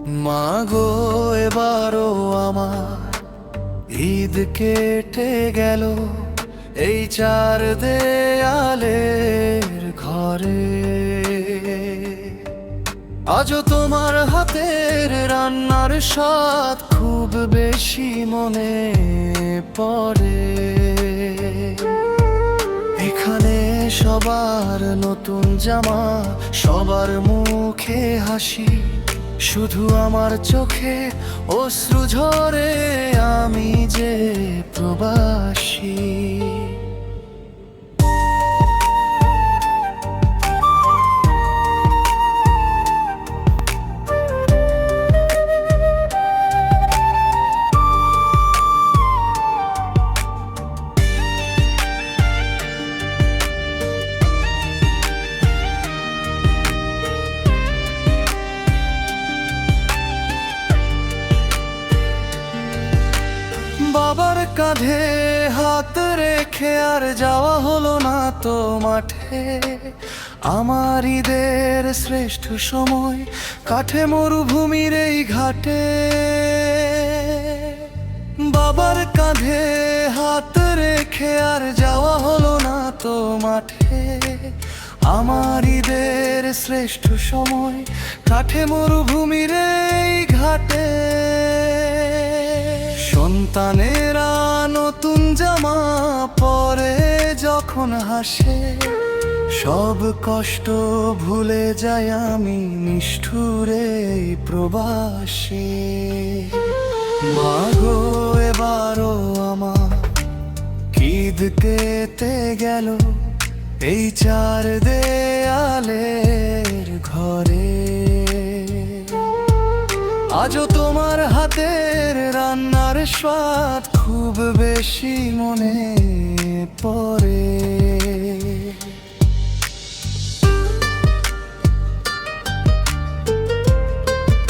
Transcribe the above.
মাগো এবারও আমার ঈদ কেটে গেল এই চার দেয়ালের ঘরে। আজও তোমার হাতের রান্নার স্বাদ খুব বেশি মনে পড়ে। এখানে সবার নতুন জামা, সবার মুখে হাসি, শুধু আমার চোখে অশ্রু ঝরে, আমি যে প্রবাসী। বাবার কাঁধে হাত রেখে আর যাওয়া হলো না তো মাঠে। আমার ঈদের শ্রেষ্ঠ সময় কাটে মরুভূমির এই ঘাটে। বাবার কাঁধে হাত রেখে আর যাওয়া হলো না তো মাঠে। আমার ঈদের শ্রেষ্ঠ সময় কাটে মরুভূমির এই ঘাটে। সন্তানেরা নতুন জামা পরে যখন হাসে, সব কষ্ট ভুলে যাই আমি নিষ্ঠুরে প্রবাসে। মাগো এবারও আমার ঈদ কেটে গেল এই চার দেয়ালের ঘরে। আজও তোমার হাতের রান্নার স্বাদ খুব বেশি মনে পড়ে।